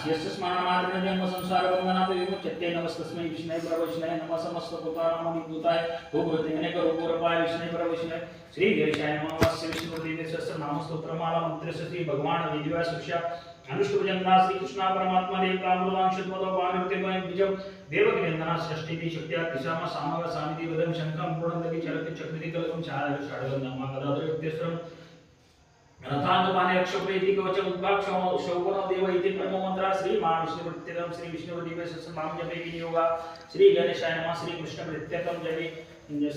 यस्य स्मरणमात्रेण जन्म संसारबन्धनात् विमुच्यते। नमस्तस्मै विष्णवे परविष्णवे नमः समस्तभूतानामधिभूताय भूभृते अनेक रूपरूपाय विष्णवे परविष्णवे श्री गणेशाय नमः। वास्य विष्णुदेवे सहस्रनाम स्तोत्रमाला मंत्रस्य श्री भगवान वेदव्यास ऋषा अनुष्टुभजन्ना श्री कृष्ण परमात्मा देवतामृतांशुद्वदोपानिवृत्तिमय बीजं देवकीनंदना षष्ठी शक्त्या तिसाम सामग सामिति वदं शंखं पूर्णदति चरति चक्रिति कलकं षाडगं नमः गदाधरयुक्तेश्वरं रथांगमाने अक्षप्रेति कवच उद्भाग शौगुण देव इति परम मंत्र श्री महाविष्णुवृत्त्यतम श्री विष्णुदेवे सहस्रनाम जपे विनियोगा श्री गणेशाय नमः। श्री कृष्णवृत्त्यतम जपे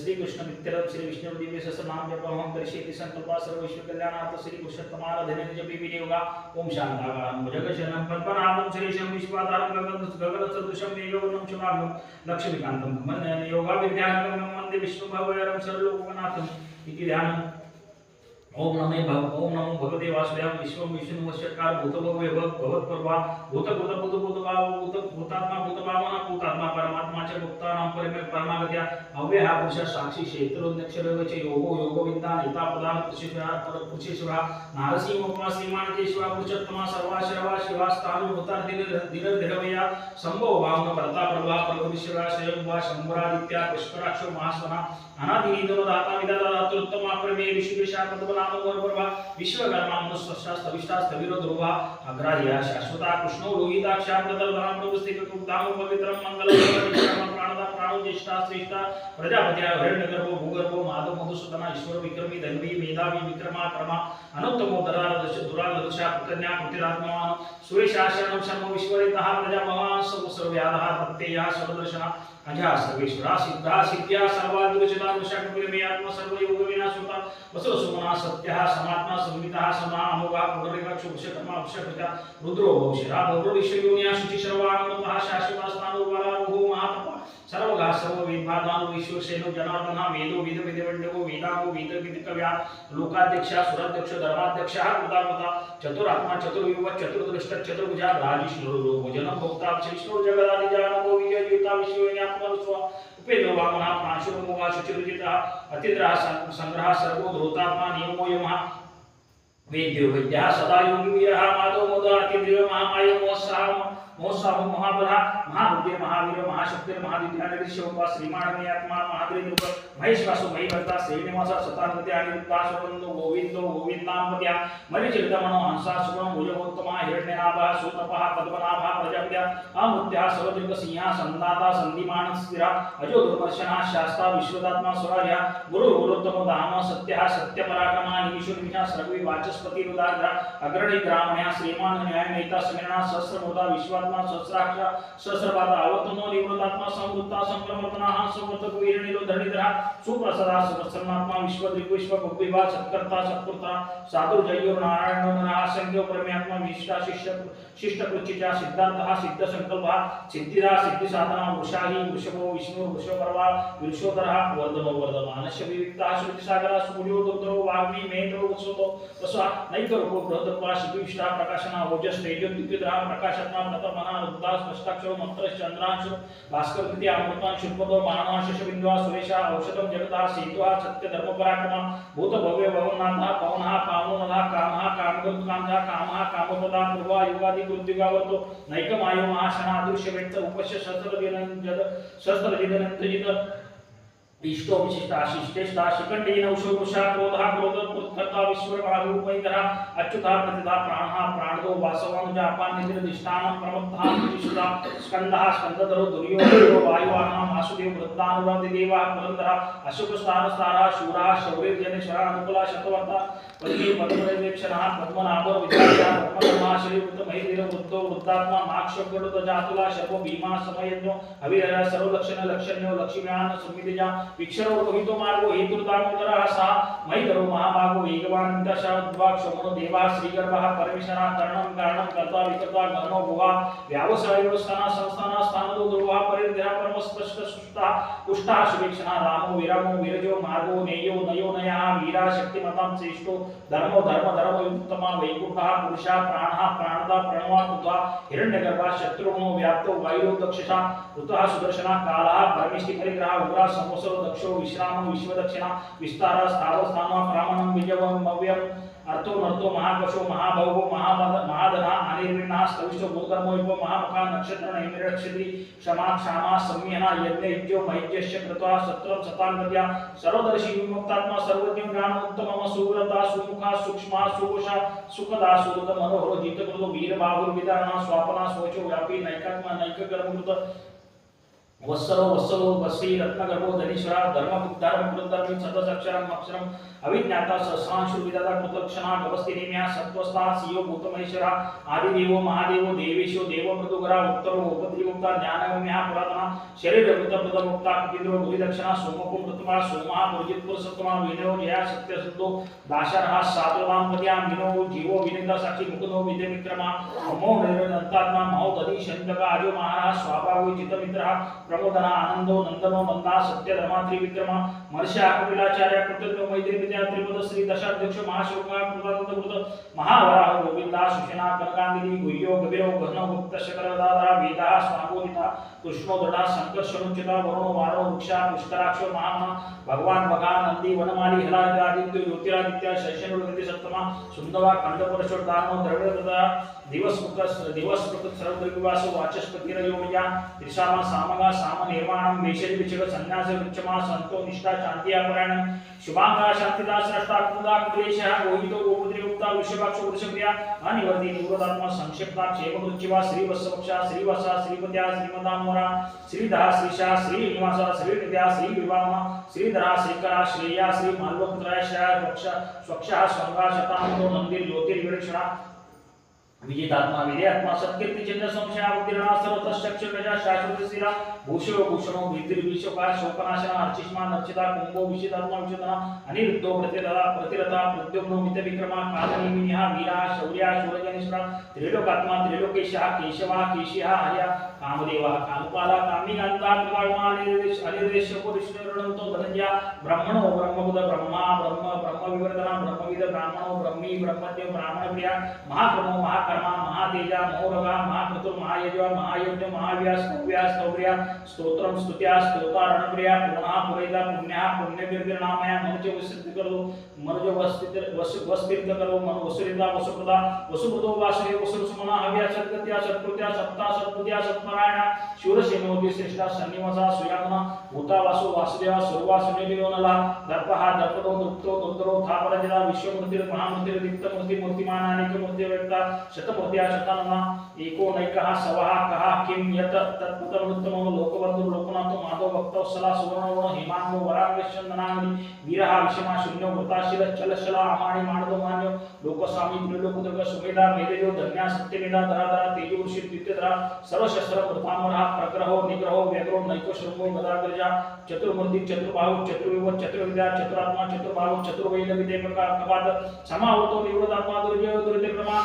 श्री कृष्ण मित्रम श्री विष्णुदेवे सहस्रनाम जपहं दर्शयति संकल्पा सर्व विश्व कल्याणार्थ श्री पुरुषोत्तमाराधने जपे विनियोगा। ओम शांताकारं भुजगशयनं पद्मनाभं श्रीशं विश्वाधारं गगनसदृशं मेघवर्णं शुभांगं लक्ष्मीकान्तं कमलनयनं योगाभिध्यानं वन्दे विष्णुभवयरं सर्वलोकनाथं इति ध्यानम्। ओम नमो भगवते वासुदेवाय विश्वं विष्णु वशकार भूतभवे भगवत्पर्वा भूतभूतभूतभूतभा भूतात्मा भूतभावना भूतात्मा परमात्मा च मुक्तानां परमागत्या अव्ययः पुरुषः साक्षी क्षेत्रोन्नक्षरः च योगो योगविद्या नेतापदान पुरुषेश्वरा नारसिंहोपमा श्रीमानकेश्वरा पुरुषोत्तमा सर्वाशरवा शिवास्तानु भूतार्दिनर्दिरवया संभव भावना प्रताप्रभा प्रभविश्वरा स्वयंभा शंभरादित्या पुष्कराक्षो महास्वना अनादिनीतो दाता विदातात्रोत्तमा प्रमे ऋषिकेशा पद्मनाभ वर्वा विश्वकर्मा मनुष्यस्ता स्थविष्टा स्थविरो ध्रुवा अग्राह्या शाश्वता कृष्णो लोहिताक्षा प्रतरधाम प्रवस्तिककुब्धाम पवित्रं मंगलम प्राणदा प्राणो ज्येष्ठा श्रेष्ठा प्रजापत्या हिरण्यगर्भो भूगर्भो माधव मधुसूदना ईश्वर विक्रमी धन्वी मेधावी विक्रमा कर्मा अनुत्तमो दुरालदशा कन्या कृतिरात्मवान सुरेशाशरणं शर्म विश्वरितः प्रजा भवान् सर्वव्याधः प्रत्ययः सर्वदर्शना अजा सर्वेश्वरा सिद्धा सिद्ध्या सर्वादिवचिता वृषाकपिलमे आत्मा सर्वयोग विनाशोता वसो सुमना सत्यः समात्मा संवितः समा अमोघा पुनरेवाक्षो वृषकर्मा वृषप्रजा रुद्रो भविष्यरा भद्रो विश्वयोनिया शुचिशर्वाणमतः शाश्वतास्थानो वरारोहो महातपः सर्वगा सर्ववेदभादानो विश्वसेनो जनार्दनः वेदो वेदविदवण्डवो वेदांगो वेदविदकव्या लोकाध्यक्षः सुराध्यक्षो धर्माध्यक्षः कृताकृता चतुरात्मा चतुर्युग चतुर्दृष्ट चतुर्भुजा राजिष्णुरो भोजनं भोक्ता विष्णु जगदादिजानो विजययुता विश्वयोनिया उपेन्द्र वामना प्रांशुर मोगा शुचिरुचिता अतिद्रा संग्रह सर्वो धृतात्मा नियमो यमः वेद्यो विद्या सदा योगी वीरः माधव मोदा अतिद्रिय महामाय मोत्साह महाबला महाबुद्धि महावीर महाशक्ति महादित्य शिवपा श्रीमानमे आत्मा महाद्रिद्रुप महेश्वासो महीभर्ता श्रीनिवास सतानपति अनिरुद्धा सुबंधो गोविंदो गोविंदांपत्या मरिचितमनो हंसा सुगम भुजगोत्तमा हिरण्यनाभः सूतपः पद्मनाभः प्रजापत्या अमृत्या सर्वजग सिंहा संदाता संधिमान स्थिरा अजो दुर्दर्शना शास्ता विश्वदात्मा स्वराज्या गुरु गुरुत्तमो धाम सत्यः सत्यपराक्रमा निमिषो निमिषा सर्वे वाचस्पति रुदाग्रा अग्रणी ग्रामण्या श्रीमान न्याय नेता समीरणा सहस्रमूर्धा विश्वात्मा सहस्राक्ष सहस्रपादा अवतमो निवृत्तात्मा संवृत्ता संप्रवर्तना संवर्तक वीरणिलो धरणिधरा सुप्रसदा सुप्रसन्नात्मा विश्वद्रिक विश्वभुविभा सत्कर्ता सत्पुत्र साधुर्जयो नारायणो नरः संज्ञो परमात्मा विशिष्टा शिष्टकृचिता सिद्धार्थः सिद्ध संकल्पः सिद्धिदा सिद्धि साधना वृषाहि वृषभो विष्णु वृषभपर्वा विश्वोदरः वर्धनो वर्धमानस्य विविक्तः श्रुतिसागरः सूर्यो दुर्धरो वाग्मी मेघो वसुतो वसुः नैकरूपो बृहदत्वा शिविष्टा प्रकाशना ओजस् तेजो दिव्यद्रः प्रकाशत्मा प्रतमना रुद्धा स्पष्टाक्षरो मंत्र चंद्रांशु भास्कर कृति अमृतां शुभदो मानवा शशबिंदुआ सुरेशा औषधं जगतः सेतुः सत्य धर्म पराक्रम भूत भव्य भवनाथः पवनः पावनः कामः कामगुरुकांतः कामः कामपदा प्रभा युगादि कृत्युगावर्तो नैकमायो महाशना अदृश्य व्यक्त उपश्य सहस्रजिदनंतजित इष्टो विशिष्टा शिष्टेष्टा शिखंडीन उषो वृषा क्रोधः क्रोधोत्कर्ता विश्वभागुपैतरः अच्युतः प्रतिदा प्राणः प्राणदो वासवानुजा अपानिर्दिष्टानं प्रमत्तः विशुदा स्कंदः स्कंदधरो दुर्योधनो वायुवाहनः वासुदेव वृद्धानुराधिदेवः पुरंदरः अशुकस्तारस्तारः शूरः शौर्यजनेश्वरः अनुकूलः शतवर्ता पद्मे पद्मनिवेक्षणः पद्मनाभो विद्याया पद्मनाभः श्रीवृत्तमहिधीर वृद्धो वृद्धात्मा नाक्षगरुदजातुला शर्वो भीमा समयज्ञो अविरः सर्वलक्षण लक्षण्यो लक्ष्मीयान सुमितिजा विक्षरो रोहितो मार्गो हेतुर्दामोदरः सा मयिधरो महाभागो वेगवान दशाद्वाक्षमो देवा श्रीगर्भः परमेश्वरः कर्णं कारणं कर्ता विकर्ता गणो भुवा व्यावसायो स्थाना संस्थाना स्थानदो ध्रुवः परिर्धरा परमस्पष्ट सुष्टा पुष्टा सुवेक्षणः रामो विरामो विरजो मार्गो नेयो नयो नयः वीरा शक्तिमतां श्रेष्ठो धर्मो धर्मधर्मो उत्तमा वैकुंठः पुरुषः प्राणः प्राणदा प्रणवा कृता हिरण्यगर्भः शत्रुघ्नो व्याप्तो वायुरो दक्षसा ऋतः सुदर्शनः कालः परमेष्टि परिग्रहः उग्रः समोसरो दक्षो विश्रामो विश्वदक्षिणा विस्तारः स्थावर स्थानः प्रामणं विजयं मव्यं अर्थो नर्तो महाकशो महाभवो महाधना अनिर्विण्णः स्तविष्टो भूकर्मो विभो महामुखा नक्षत्र नैमिरक्षति क्षमा क्षामा संयना यज्ञ यज्ञो मयज्ञश्च कृत्वा सत्रम सतान्वत्या सर्वदर्शी विमुक्तात्मा सर्वज्ञ ज्ञानोत्तमः सुव्रता सुमुखा सूक्ष्मा सुकोशा सुखदा सुहृद मनोहरो जितकृतो वीरबाहुर्विदारणा स्वापना स्वोचो व्यापी नैकात्मा नैककर्मकृत वत्सरो वत्सलो वत्सी रत्नगर्भो धनीश्वरा धर्मकृद्धर्मी सदसक्षरम अक्षरम अविज्ञाता सहस्रांशु विदाता कृतलक्षणा गवस्तिनिम्या सत्वस्था सियो भूतमहेश्वरा आदिदेवो महादेवो देवेशो देव मृदुगरा उत्तरो उपद्रिमुक्ता ज्ञानगम्या पुरातना शरीर वृत्तप्रद मुक्ता कपिन्द्रो गुरुदक्षिणा सोमको प्रथमा सोमा पुरजित्पुर सत्तमा विनयो जया सत्यसुद्धो दाशरः सातवाम पद्यां विनो जीवो विनिंदा साक्षी मुकुंदो विद्य विक्रमा अमो निरंतात्मा महो दधि शंतका आजो महाराज स्वाभाविक चित्तमित्रः प्रमोदना आनंदो नंदनो नंदा सत्य धर्मा त्रिविक्रमा महर्षि कपिलाचार्य कृतज्ञ मैत्री विद्या त्रिपद श्री दशाध्यक्ष महाशिवका कृत महावराह गोविंदा सुषेणा कनकांगिनी गुह्यो गभीरो गहनो गुप्त शकरदादा वेदा स्वागोनिता कृष्णो दृढ़ा संकर्षणोचिता वरुणो वारो वृक्षा पुष्कराक्षो महामना भगवान बगा नंदी वनमाली हलादित्य आदित्य ज्योतिरादित्य शैशनुर्गति सप्तमा सुंदवा खंडपरशोर दानो द्रव्यदा दिवस मुख सर्वद्रविवासो वाचस्पतिरयोमया त्रिशामा सामगा साम निर्माणं मेषरि विचक संन्यास वृक्षमा संतो निष्ठा शांति अपरायण शुभांगा शांतिदा श्रेष्ठा कुदा कुलेशः गोहितो गोपुत्रियुक्ता वृषभाक्षो वृषप्रिया अनिवर्ति निवृतात्मा संक्षिप्ता क्षेम रुचिवा श्रीवत्सवक्षा श्रीवसा श्रीपत्या श्रीमदामोरा श्रीधरा श्रीशा श्रीनिवासा श्रीनित्या श्रीविवामा श्रीधरा श्रीकरा श्रेया श्री माल्वपुत्राय स्वक्षा स्वंगा शतानंदो नंदिर ज्योतिर्विरक्षणा विजितात्मा विजयात्मा सत्कीर्ति चिन्ह संशया उत्तीर्णा सर्वतश्चक्षु प्रजा शाश्वत शिरा भूषो भूषणो भित्तिर्विशोका शोकनाशना अर्चिष्मा नर्चिता कुंभो विशितात्मा विशुद्धना अनिरुद्धो प्रतिरता प्रद्युम्नो मित विक्रमा कादनीमिन्यः वीरा शौर्या शूरजनिष्ठा त्रिलोकात्मा त्रिलोकेशः केशवा केशिहा हर्या कामदेवः कामपाला कामिकान्ता कृतागमा अनिर्देश पुरुषरणतो धनंजय ब्रह्मणो ब्रह्मबुध ब्रह्मा ब्रह्मविवर्धना ब्रह्मविद ब्राह्मणो ब्रह्मी ब्रह्मज्ञ ब्राह्मणप्रिया महाक्रमो महाकर्मा महातेजा मोहरगा महाक्रतुर महायज्वा महायज्ञ महाव्यास व्यास तौर्या स्तोत्रम स्तुत्या स्तोतारणप्रिया पुनः पुरेदा पुण्यः पुण्यवीर्यनामया मनुष्य विस्तृत करो मनुष्य वस्तिर्थ करो मनु वसुरिता वसुप्रदा वसुप्रदो वासुदेव वसुसुमना हव्या सत्कृत्या सत्कृत्या सत्ता सत्पुत्या सत्परायणा शूरसेनोदि श्रेष्ठा सन्निवासा सुयामना भूता वासु वासुदेवा सर्वासुनियोनला दर्पहा दर्पदो दुप्तो दुर्दरो थापरजला विश्वमूर्तिर महामूर्तिर दीप्तमूर्ति मूर्तिमानानिक मूर्ति व्यक्ता शतमूर्त्या शतानना एको नैकः सवः कः किं यत तत्पुतमृत्तमो लोकबन्धु लोकनाथो माधव भक्तवत्सला सुवर्णो हिमांगो वरांगश्चंदनानि वीरः विषमा शून्यो वृताशील चलशला अमाणि मानदो मान्यो लोकस्वामी त्रिलोकदुर्ग सुमेधा मेदेयो धन्या सत्यमेधा धराधरा तेजोषि द्वितीयधरा सर्वशस्त्र वृतामरः प्रग्रहो निग्रहो व्यग्रो नैको शृंगो गदाग्रजा चतुर्मूर्ति चतुर्बाहु चतुर्विव चतुर्विद्या चतुरात्मा चतुर्बाहु चतुर्वैल विदेवका कपाद समावतो निवृतात्मा दुर्जय दुर्दिक्रमा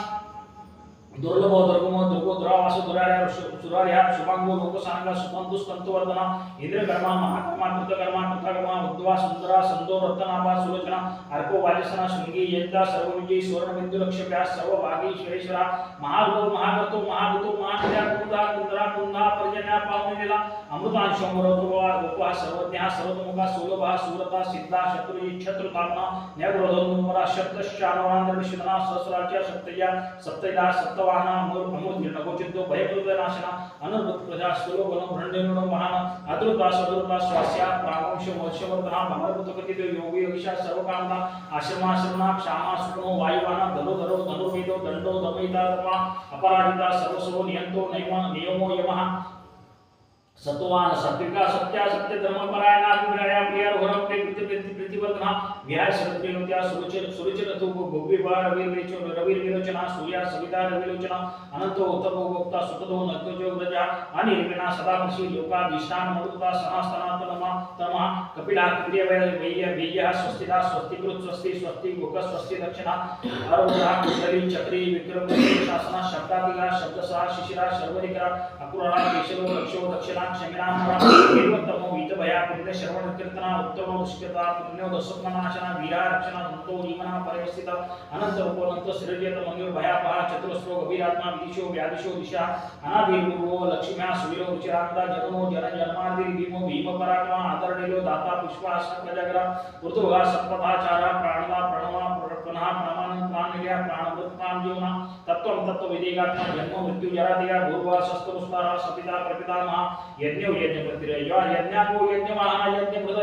दुर्लभो दुर्गमो दुर्गो दुरावासो दुरार्या सुरार्या शुभांगो लोकसांगा सुबंधु स्तंतुवर्धना इंद्रकर्मा महाकर्मा कृतकर्मा कृतकर्मा उद्वा सुंदरा संदो रत्नाभा सुलोचना अर्को वाजसना शृंगी यज्ञा सर्वविजयी स्वर्णबिंदु लक्ष्यप्या सर्व भागीश्वरेश्वरा महाभूतो महागतो महाभूतो महानिया कुंदा कुंदरा कुंदा पर्जन्या पावनेला अमृतांशोमरोत्वा उपवा सर्वज्ञा सर्वतमुखा सुलभा सुरता सिद्धा शत्रुजी छत्रतात्मा न्यायग्रोधो नुमरा शब्दश्चानवांद्र विश्वना सहस्राच्या सप्तया सप्तैला सप्त वाहना अमूर्ति नगोचितो भयकृतनाशना अनर्भुत प्रजा स्तुलोगनो भ्रंडेनो महान अद्रुता सदरुता स्वास्या प्रागंश वर्षवर्धना भगवतकथित योगी योगिशा सर्वकामना आश्रमाश्रमना क्षामा सुखनो वायुवाना धलो धरो धनुर्वेदो दंडो दमयिता धर्मा अपराजिता सर्वसो नियंतो नियमो यमः सत्वान सत्विका सत्या सत्य धर्म परायणा विराया प्रिया घोरम प्रतिवर्धना व्याय शरद्रेवत्या सुरुचिर तु भोगविभा रविर विरोचना सूर्या सविता रविलोचना अनंतो उत्तमो भोक्ता सुखदो नक्योजो व्रजा अनिर्विना सदामसी लोकाधीष्ठान मरुता सनास्तनात्मा तमा कपिला प्रिय वेय्य स्वस्तिदा स्वस्तिकृत स्वस्ति स्वस्ति भोग स्वस्ति दक्षिणा आरोग्या कुंडली चक्री विक्रम शासना शब्दादिगा शब्दसा शिशिरा शर्वरिकरा अकुरा केशरो लक्षो दक्षिणा क्षमिनामरा निर्वत्तमो वीतभया पुण्य श्रवण कीर्तना उत्तमो दुष्कृता पुण्यो दशत्मनाशना वीरा रक्षणा संतो नीमना परिवस्थिता अनंत रूपोनंत सृजयत मंगल भयापहा चतुरस्रो गभीरात्मा विदिशो व्यादिशो दिशा अनादिर्भुवो लक्ष्म्या सुवीरो रुचिरानंदा जगनो जन्मादिर भीमो भीम पराक्रमा आदरणीयो दाता पुष्पासन प्रजाग्रा ऋतुभा सत्पथाचारा प्राणवा प्रणवा पुनः प्रमाण प्राण गया प्राणभूत प्राण जीवना तत्व तत्व विदेगात्मा जन्म मृत्यु जरा दिया भूर्वा शस्त्रमुस्तारा सपिता प्रपिता महा यज्ञ यज्ञ प्रतिरया यज्ञाको यज्ञ महा यज्ञ कृत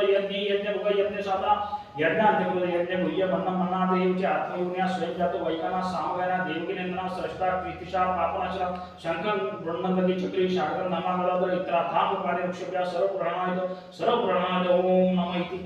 यज्ञ यज्ञ भुग यज्ञ साता यज्ञांतकृत यज्ञ भुय्य मन्नं मन्नादेव च आत्मयोनिया स्वयं जातो वैकाना सामगायना देवकीनेन्द्रना सृष्टा कृतिशा पापनाशा शंकर ब्रह्मगति चक्री शाकरं नामागदाधर इत्रा धाम कार्य वृक्षभ्या सर्व प्राणाय ओम नमः इति